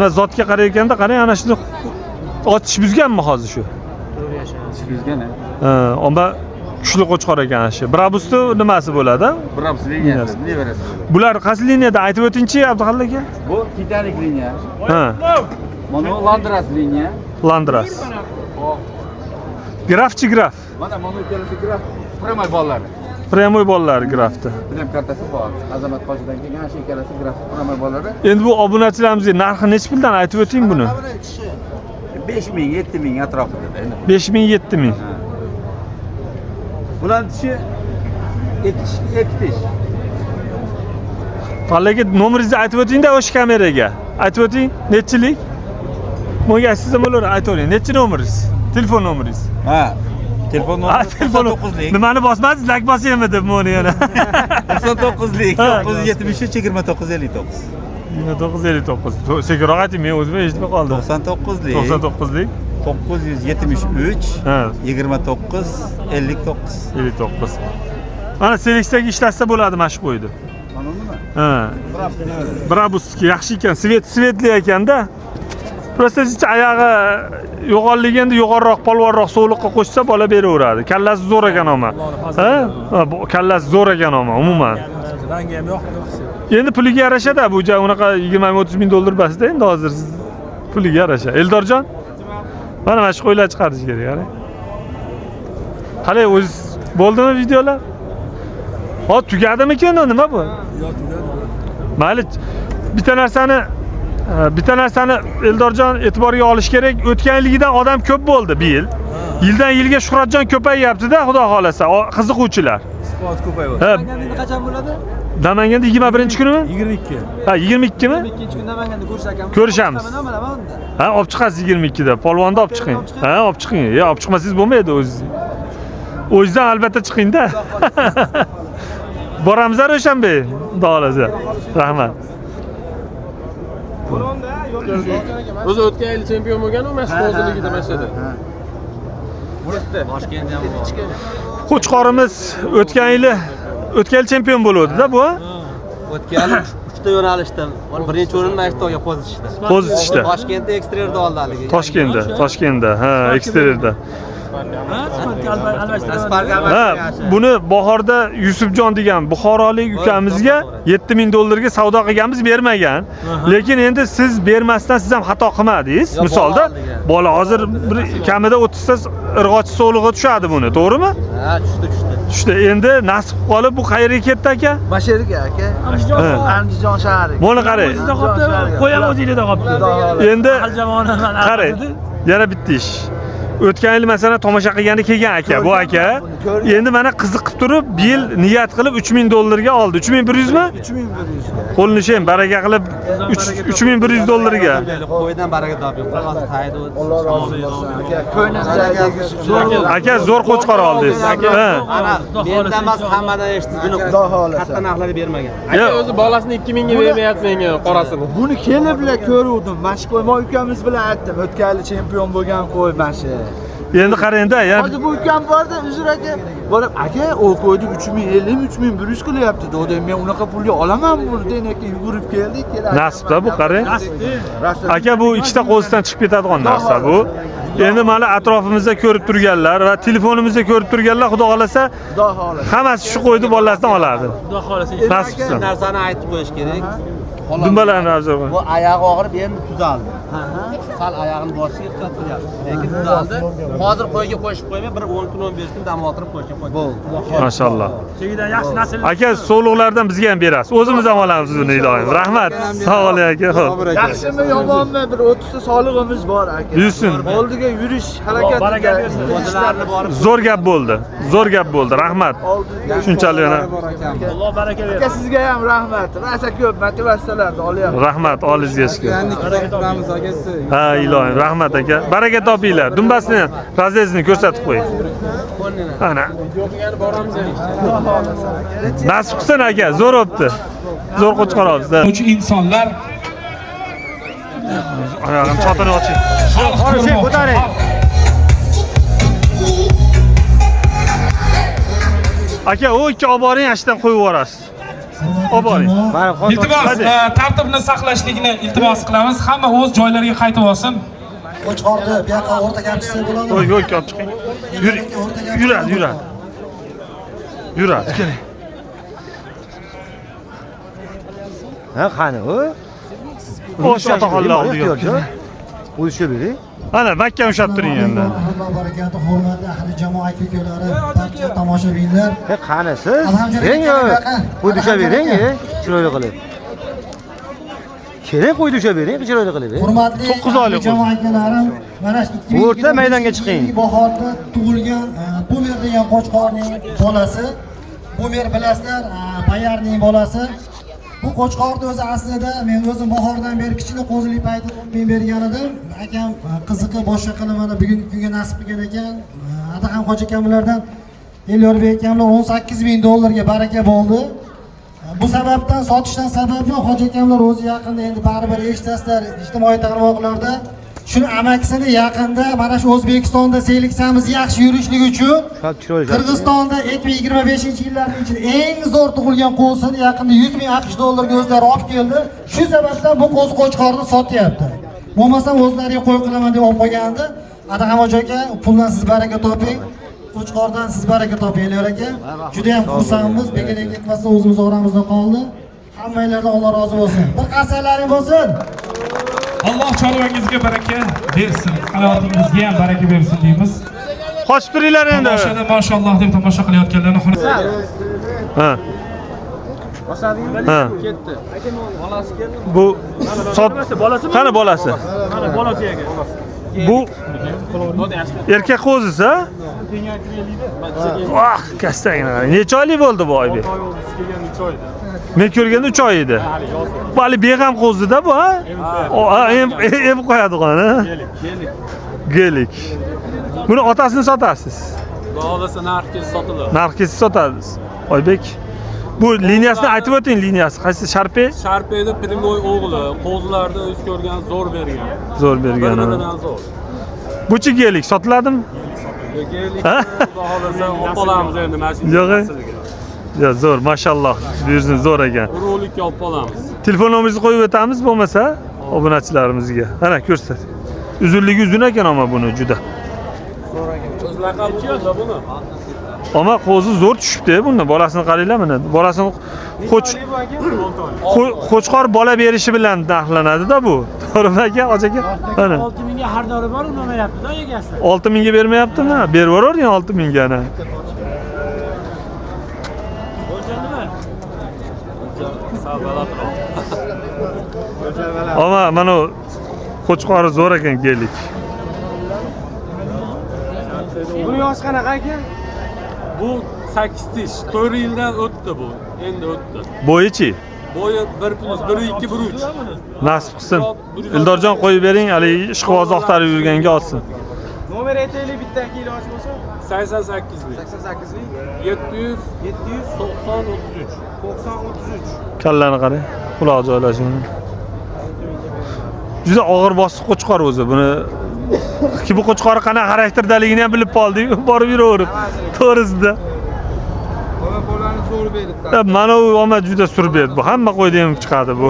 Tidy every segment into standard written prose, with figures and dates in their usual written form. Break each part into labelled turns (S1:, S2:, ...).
S1: Zotga qaraganda qarang, ana shuni otish buzganmi hozir shu?
S2: To'g'ri yashagan.
S3: Buzgan.
S1: Omma kuchli qo'chqor ekan shu. Brabusda nimasi bo'ladi?
S3: Brabus liniyasi, nevarasi.
S1: Bular qaysi liniyada aytib o'tingchi, Abduxalil aka?
S3: Bu Titanic liniya.
S1: Ha.
S3: Mana Landras liniya.
S1: Landras. Grafchi graf.
S3: Mana kelasi graf. Primoy bolalar.
S1: Primoy bolalar grafda.
S3: Bilim kartasi bor. Azamat Qo'shidan kelgan shu kelasi graf primoy bolalar.
S1: Endi bu obunachilarimizga narxi necha puldan aytib o'ting buni?
S3: 5000, 7000 atrofida endi.
S1: 5000, 7000.
S3: Bular tishi ektish.
S1: Talaga nomeringizni aytib o'tingda o'sha kameraga. Aytib o'ting, nechilik? Menga siz ham bo'lar aytavering. Nechi nomeringiz? Telefon nomeringiz?
S3: Ha. Telefon nomeri
S1: 99lik. Nimani bosmadingiz? Lak bosyapmi deb meni yana.
S3: 99lik 973 2959.
S1: 2959. Sekinroq ayting, men o'zim eshitmay qoldim.
S3: 99lik
S1: 99lik
S3: 973 29 59.
S1: 59. Mana seleksiyaga ishlatsa bo'ladi mana shu qo'ydi.
S3: Mana nima?
S1: Ha. Brabuski yaxshi ekan, svetli ekanda. Prosta oyog'i yo'g'onliganda yo'g'onroq, polvonroq so'liqqa qo'shsa bola beraveradi. Kallasi zo'r ekan oma. Ha? Kallasi zo'r ekan oma umuman.
S2: Rangi ham yoqdi.
S1: Endi puliga yarasha-da, bu unaqa 20-30 ming dollar basda endi hozir puliga yarasha. Eldorjon? Mana shu qo'ylar chiqarish kerak, qarang. Qalay, o'z bo'ldimi videolar? Hop, tugadimikan nima bu?
S2: Yo'q, tugadi.
S1: Mayli, bitta narsani Eldorjon e'tiborga olish kerak. O'tgan yilgidan odam ko'p bo'ldi bu yil. Yildan yilga Shuhratjon ko'payyapti-da, xudo xolasa, qiziquvchilar.
S3: Sport ko'payadi.
S2: Namanganda qachon bo'ladi?
S1: Namanganda 21-kunimi?
S2: 22.
S1: Ha, 22mi?
S2: 22-kun Namanganda ko'rishamiz.
S1: Ko'rishamiz. Ha, olib chiqasiz 22da. Polvonni olib chiqing. Ha, olib chiqing. Yo, olib chiqmasangiz bo'lmaydi o'zingiz. O'zingizdan albatta chiqing-da. Boramiz O'shanbey, xudo xolasa. Rahmat.
S4: O'zi o'tgan yil chempion bo'lgan-ku, mashq hozirligida boshladi.
S2: Toshkentda ham bor.
S1: Qo'chqorimiz o'tgan yil chempion bo'ldi-da bu.
S5: O'tgan 3 ta yo'nalishda. Birinchi o'rin Maktovga
S1: Pozitishda.
S5: Toshkentda eksterierda oldi haligi.
S1: Toshkentda, ha, eksterierda. Ha, buni bahorda Yusufjon degan buxorolik ukamizga 7000 dollarga savdo qilganmiz, bermagan. Lekin endi siz bermasdan siz ham xato qilmadingiz. Misolda bola hozir bir kamida 30 ta irg'ochi sog'lig'i tushadi buni, to'g'rimi?
S5: Ha, tushdi.
S1: Endi nasib qolib bu qayerga ketdi aka?
S6: Masherga aka. Andijon shahriga.
S1: Buni qarang.
S2: Qo'yam o'zingizda qolibdi.
S1: Endi
S2: jamoani
S1: qarang. Yana bitta ish. O'tgan yil masalan tomosha qilganda kelgan aka, bu aka. Endi mana qiziqib turib, bu yil niyat qilib 3000 dollarga oldi. 3100 mi?
S6: 3100.
S1: Qo'lni shem baraka qilib 3100 dollarga.
S5: Qo'ydan baraka toping. Hozir taydi
S1: Aka zo'r qo'chqor oldingiz. Ha.
S5: Ana, mendan emas, hammadan eshitdingiz buni. Katta narxlarga bermagan.
S4: Aka o'zi bolasini 2000 ga bermayapti menga qorasini.
S6: Buni keliblar ko'ruvdim. Mashqo'yma ukamiz bilan aytdim. O'tgan yil chempion bo'lgan qo'y mashi.
S1: Endi qarangda,
S6: Hozir bu ukam borda, uzr aka. Borib, aka, u qo'yni 3050, 3100 qilyapti. Dedi, men unaqa pulga olaman buni, demak yugurib keldik.
S1: Nasibda bu qarang. Aka, bu ikkita qo'ldan chiqib ketadigan narsa bu. Endi mana atrofimizda ko'rib turganlar va telefonimizda ko'rib turganlar, xudo xolasa, hammasi shu qo'yni bolasidan oladi.
S2: Xudo xolasa.
S1: Nasibsa.
S5: Narsani aytib qo'yish kerak.
S1: Dumbalarni afzal.
S5: Bu oyog'i og'rib endi tuzaldi. Sal oyog'ini boshiga qilyapti. Lekin tuzaldi. Hozir qo'yga qo'shib qo'ymay, bir 10 kun 15 kun dam oltirib qo'yishga qo'ydi. Bo'ldi.
S1: Mashalloh.
S2: Chegidan yaxshi nasl.
S1: Aka, so'luqlardan bizga ham berasiz. O'zimiz ham olamiz buni iloyim. Rahmat. Sog' bo'ling aka. Xo'p.
S6: Yaxshimi, yomonmi? Bir 30 ta solig'imiz bor aka.
S1: Yursin.
S6: Oldiga yurish harakatida ishlarni borib.
S1: Zo'r gap bo'ldi. Zo'r gap bo'ldi. Rahmat. Shunchalik yana.
S2: Alloh baraka bersin.
S6: Aka, sizga ham rahmat. Rasa ko'p motivatsiyalarni olyapsiz.
S1: Rahmat, olingizga shukr. Ha, iloyim, rahmat aka. Baraka topinglar. Dumbasini, razrezni ko'rsatib qo'ying. Ana. Nasib qilsin aka, zo'r o'pdi. Zo'r qo'chqor olibsiz.
S7: Uch insonlar
S1: Oyog'im chotini oching.
S6: Ko'taring.
S1: Aka, u ikki olib boring, ashdan qo'yib yuborasiz. Olib boring.
S7: Iltimos, tartibni saqlashlikni iltimos qilamiz. Hamma o'z joylariga qaytib olsin.
S8: Qo'chqorni bu yoqqa o'rtaga olib chiqsa bo'ladimi?
S1: Voy, olib chiqing. Yuradi. Yuradi. Keling.
S5: Ha, qani u?
S1: O'sha to'g'rila oldiga.
S5: O'sha bering.
S1: Ana mahkam ushlab turing endi.
S8: Alloh barakati, hurmatli ahli jamoa aka-ukalari, barcha tomoshabinlar.
S5: Qani siz? Bering-ku. Qo'ydi ushlab bering, chiroyli qilib. Keling, qo'ydi ushlab bering, chiroyli qilib.
S8: Hurmatli
S1: 9 oylik
S8: jamoa akalarim, mana shu 2020
S5: O'rta maydonga chiqing.
S8: Bahorda tug'ilgan Bumer degan qo'chqorning bolasi. Bumer bilasizlar, Bayarning bolasi. Bu qo'chqorni o'zi aslida men o'zim bahordan beri kichkina qo'zilik payti men bergan edim. Akam qiziqib boshqa qilib mana bugungi kunga nasib qilgan ekan. Adaham Hoji akamlardan Elyorbek akamlar $18,000 baraka bo'ldi. Bu sababdan sotishdan sababi Hoji akamlar o'zi yaqinda endi baribir eshitasizlar ijtimoiy tarmoqlarda shuni amakisini yaqinda mana shu O'zbekistonda seliksamiz yaxshi yurishligi uchun Qirg'izistonda 2025-yillarning ichida eng zo'r tug'ilgan qo'zini yaqinda $100,000 ga o'zlari olib keldi. Shu sababdan bu qo'z qo'chqorni sotyapti. Bo'lmasam o'zlariga qo'y qilaman deb olib qo'ygandi. Adaham Hoji aka, puldan siz baraka toping. Qo'chqordan siz baraka toping, Elyor aka. Juda ham xursandmiz. Begaga ketmasa o'zimiz oramizda qoldi. Hammanglardan Alloh rozi bo'lsin. Bir qarsalaring bo'lsin.
S7: Alloh chorvangizga baraka bersin. Hayotingizga ham baraka bersin deymiz.
S1: Qochib turinglar endi.
S7: Tomoshadan mashalloh deb tomosha qilayotganlarni
S1: Ha. Ha.
S2: Ketdi. Bolasi keldi.
S1: Bu sot
S2: Bolasimi?
S1: qani bolasi?
S2: Mana bolasi aka.
S1: Bu erkak qo'zisi, ha? Vah, kastagina. Necha oylik bo'ldi bu Oybek? Men ko'rganda 3 oy edi. Bu hali beg'am qo'zida bu, ha? Em qo'yadigan, ha? Gelik. Buni otasini sotasiz.
S4: Xohlasa narxga sotiladi.
S1: Narxga sotasiz. Oybek. Bu liniyasini aytib o'ting, liniyasi. Qaysi Sharpe?
S4: Sharpeda Primoy o'g'li, qo'zlarda o'z ko'rgan zo'r bergan.
S1: Zo'r bergan.
S4: Bir-biridan zo'r.
S1: Buchi gelik sotiladimi?
S4: Gelik xohlasa olamiz endi mashina.
S1: Yo'q. Ya zo'r, mashalloh. Buyursin, zo'r ekan.
S4: Rolikka olib olamiz.
S1: Telefon nomeringizni qo'yib o'tamiz bo'lmasa, obunachilarimizga. Mana ko'rsat. Uzunligi uzun ekan ama buni juda.
S4: O'z laqabi bo'lsa buni.
S1: Ama qo'zi zo'r tushibdi buni. Bolasini qaranglar mana. Bolasini qo'chqor bola berishi bilan narxlanadi-da bu. To'g'rimi aka, Hoji aka? Mana
S2: 6 mingga xaridori bor, unmayapti-da egasi.
S1: 6 mingga bermayaptimi? Berib yuboravering 6 mingga ana. Ama mana qo'chqori zo'r ekan gelik.
S2: Buni yoshi qanaqa aka?
S4: Bu 8 tish, 4 yildan o'tdi bu. Endi o'tdi.
S1: Bo'yichi?
S4: Bo'yi 1+1, 2+3.
S1: Nasib qilsin. Ildorjon qo'yib bering, hali ishqiboz oqtarib yurganga olsin.
S2: Nomer aytaylik bittaki iloji bo'lsa.
S4: 88 lik.
S2: 88 lik.
S4: 700 90 33.
S2: 90 33.
S1: Kallani qarang, quloq joylashini. Juda og'ir bosiq qo'chqor o'zi. Buni bu qo'chqori qanaqa xarakterdaligini ham bilib qoldik. Borib yuraverib. To'g'risida.
S6: Bolani zo'r beribdi.
S1: Mana u omad juda sur berdi. Bu hamma qo'yda ham chiqadi bu.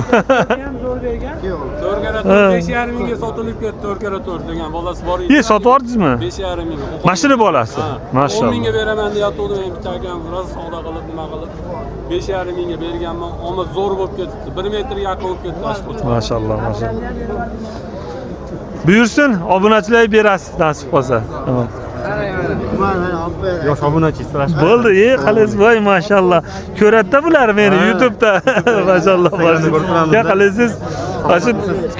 S2: Ham zo'r bergan.
S4: 4x4 5,5 mingga sotilib ketdi. 4x4 degan bolasi bor edi.
S1: Sotib yordingizmi?
S4: 5,5 ming.
S1: Mashina bolasi.
S4: 10
S1: Mashalloh.
S4: mingga beraman deyapti, men bitta akam biroz savdo qilib nima qilib 5,5 mingga berganman. Omad zo'r bo'lib ketdi. 1 metrga yaqin bo'lib ketdi ashqo'ch.
S1: Mashalloh, mashalloh. Buyursin, obunachilar berasiz nasib qolsa. Tamam.
S5: Yosh obunachi strash.
S1: Bo'ldi, qalaysiz voy mashalloh. Ko'ratda bular meni YouTube'da. Mashalloh. Ya qalaysiz? Shu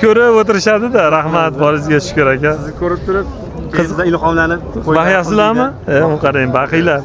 S1: ko'rib o'tirishadi-da. Rahmat, boringizga shukr aka.
S5: Sizni ko'rib turib, qizda ilhomlanib
S1: Baxyasizlarmi? Qarang, baxiylar.